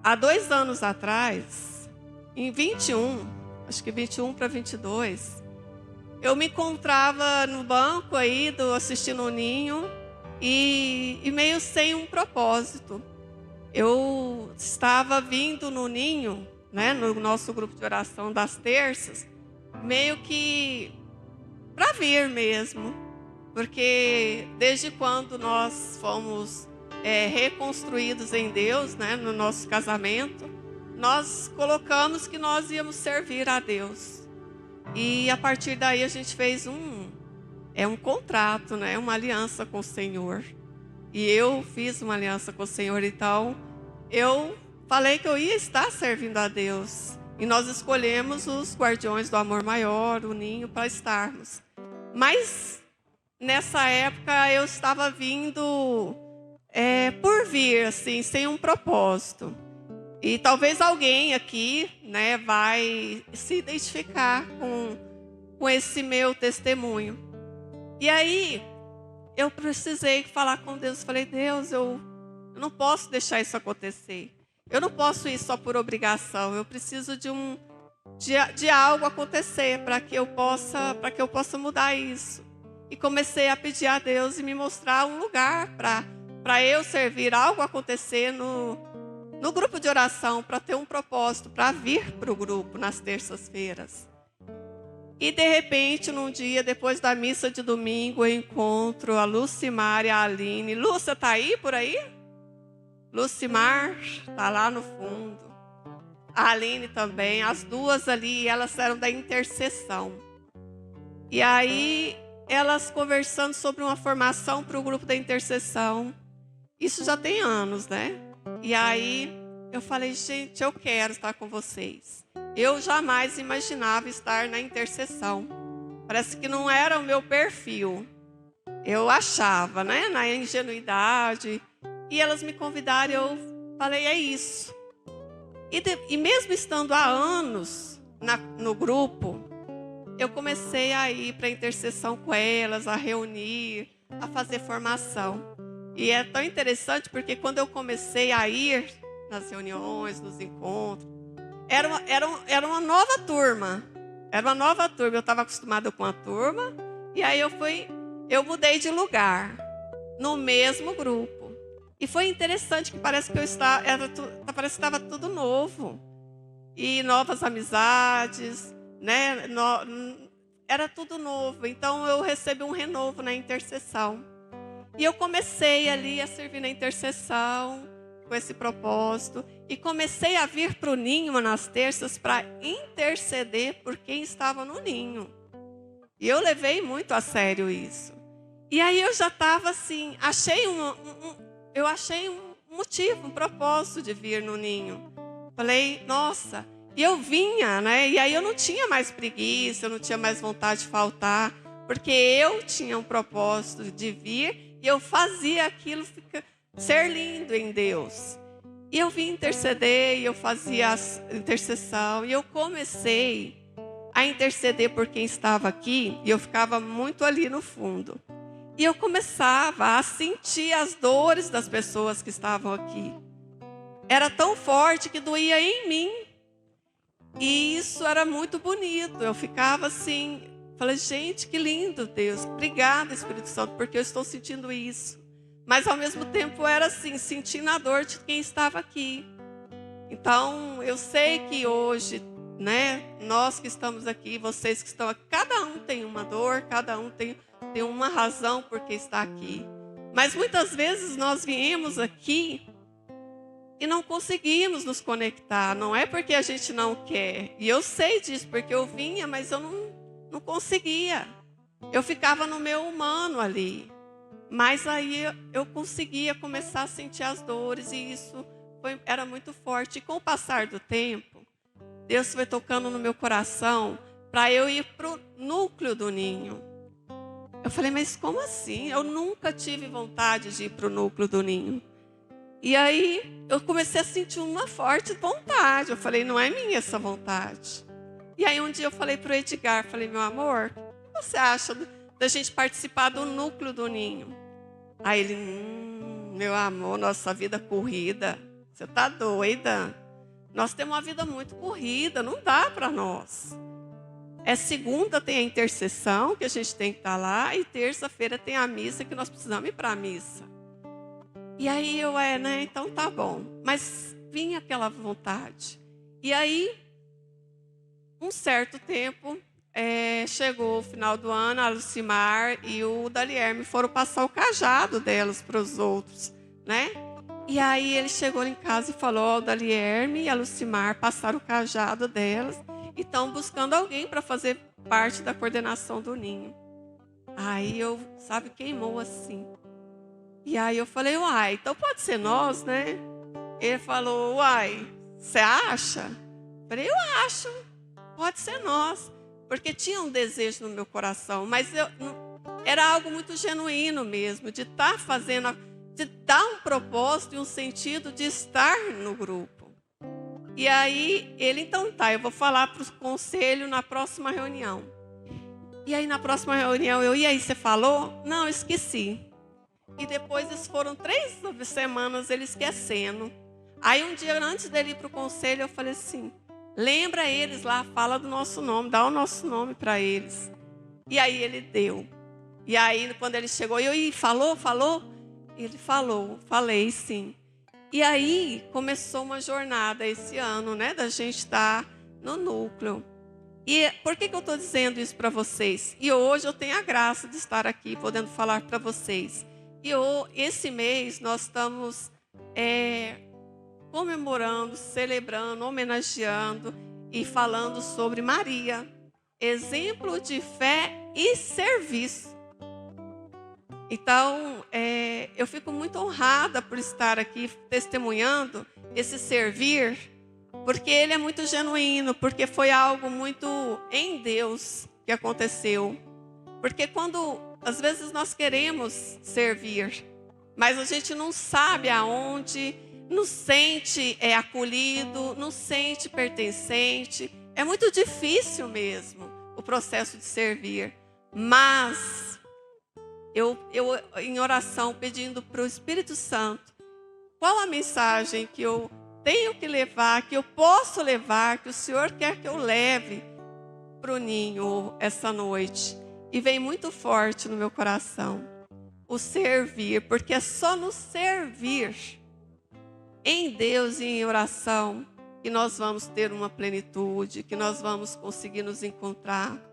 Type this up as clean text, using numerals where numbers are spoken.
Há 2 anos atrás, em 21, acho que 21 para 22, eu me encontrava no banco aí, assistindo o Ninho, e meio sem um propósito. Eu estava vindo no Ninho, né, no nosso grupo de oração das terças, meio que para vir mesmo, porque desde quando nós fomos reconstruídos em Deus, né, no nosso casamento, nós colocamos que nós íamos servir a Deus. E a partir daí a gente fez um contrato, né, uma aliança com o Senhor. E eu fiz uma aliança com o Senhor, então eu falei que eu ia estar servindo a Deus. E nós escolhemos os Guardiões do Amor Maior, o Ninho, para estarmos. Mas nessa época eu estava vindo por vir, assim, sem um propósito. E talvez alguém aqui, né, vai se identificar com esse meu testemunho. E aí eu precisei falar com Deus. Falei, Deus, eu não posso deixar isso acontecer. Eu não posso ir só por obrigação. Eu preciso de algo acontecer para que eu possa mudar isso. E comecei a pedir a Deus e me mostrar um lugar para eu servir, algo acontecer no grupo de oração, para ter um propósito, para vir para o grupo nas terças-feiras. E de repente, num dia, depois da missa de domingo, eu encontro a Lucimar e a Aline. Lúcia, está aí por aí? Lucimar está lá no fundo. A Aline também, as duas ali, elas eram da intercessão. E aí, elas conversando sobre uma formação para o grupo da intercessão. Isso já tem anos, né? E aí, eu falei, gente, eu quero estar com vocês. Eu jamais imaginava estar na intercessão. Parece que não era o meu perfil. Eu achava, né? Na ingenuidade. E elas me convidaram, eu falei, é isso. E mesmo estando há anos no grupo, eu comecei a ir para a intercessão com elas, a reunir, a fazer formação. E é tão interessante porque quando eu comecei a ir nas reuniões, nos encontros, era uma nova turma. Era uma nova turma. Eu estava acostumada com a turma. E aí eu mudei de lugar no mesmo grupo. E foi interessante que parece que parece que estava tudo novo. E novas amizades, né? Era tudo novo. Então eu recebi um renovo na intercessão. E eu comecei ali a servir na intercessão com esse propósito. E comecei a vir para o Ninho nas terças para interceder por quem estava no Ninho. E eu levei muito a sério isso. E aí eu já estava assim, eu achei um motivo, um propósito de vir no Ninho. Falei, nossa, e eu vinha, né? E aí eu não tinha mais preguiça, eu não tinha mais vontade de faltar, porque eu tinha um propósito de vir e eu fazia aquilo ser lindo em Deus. E eu vim interceder, e eu fazia a intercessão, e eu comecei a interceder por quem estava aqui, e eu ficava muito ali no fundo. E eu começava a sentir as dores das pessoas que estavam aqui. Era tão forte que doía em mim. E isso era muito bonito. Eu ficava assim, falei, gente, que lindo, Deus. Obrigada, Espírito Santo, porque eu estou sentindo isso. Mas ao mesmo tempo era assim, sentindo a dor de quem estava aqui. Então, eu sei que hoje, né, nós que estamos aqui, vocês que estão aqui, cada um tem uma dor, cada um tem uma razão por que está aqui. Mas muitas vezes nós viemos aqui e não conseguimos nos conectar. Não é porque a gente não quer. E eu sei disso, porque eu vinha, mas eu não conseguia. Eu ficava no meu humano ali. Mas aí eu conseguia começar a sentir as dores e isso era muito forte. E com o passar do tempo, Deus foi tocando no meu coração para eu ir para o núcleo do Ninho. Eu falei, mas como assim? Eu nunca tive vontade de ir para o núcleo do Ninho. E aí eu comecei a sentir uma forte vontade. Eu falei, não é minha essa vontade. E aí um dia eu falei para o Edgar, falei, meu amor, o que você acha da gente participar do núcleo do Ninho? Aí ele, meu amor, nossa vida corrida, Você está doida? Nós temos uma vida muito corrida, não dá para nós. Segunda tem a intercessão, que a gente tem que estar lá, e terça-feira tem a missa, que nós precisamos ir para a missa. E aí né? Então tá bom. Mas vinha aquela vontade. E aí, um certo tempo, chegou o final do ano, a Lucimar e o Dalierme foram passar o cajado delas para os outros, né? E aí ele chegou em casa e falou: o Dalierme e a Lucimar passaram o cajado delas e estão buscando alguém para fazer parte da coordenação do ninho. Aí queimou assim. E aí eu falei: uai, então pode ser nós, né? Ele falou: uai, você acha? Eu falei: eu acho, pode ser nós. Porque tinha um desejo no meu coração, mas era algo muito genuíno mesmo, de estar fazendo, de dar um propósito e um sentido de estar no grupo. E aí, então tá, eu vou falar para o conselho na próxima reunião. E aí, na próxima reunião, e aí, você falou? Não, esqueci. E depois, foram 3 semanas ele esquecendo. Aí, um dia antes dele ir para o conselho, eu falei assim: lembra eles lá, fala do nosso nome, dá o nosso nome para eles. E aí ele deu. E aí quando ele chegou, falou? Ele falou, falei sim. E aí começou uma jornada esse ano, né, da gente estar no núcleo. E por que eu estou dizendo isso para vocês? E hoje eu tenho a graça de estar aqui, podendo falar para vocês. E esse mês nós estamos comemorando, celebrando, homenageando e falando sobre Maria, exemplo de fé e serviço. Então, eu fico muito honrada por estar aqui testemunhando esse servir, porque ele é muito genuíno, porque foi algo muito em Deus que aconteceu. Porque às vezes nós queremos servir, mas a gente não sabe aonde, não sente acolhido, não sente pertencente. É muito difícil mesmo o processo de servir. Mas eu em oração, pedindo para o Espírito Santo, qual a mensagem que eu tenho que levar, que eu posso levar, que o Senhor quer que eu leve para o ninho essa noite. E vem muito forte no meu coração o servir, porque é só no servir em Deus e em oração que nós vamos ter uma plenitude, que nós vamos conseguir nos encontrar.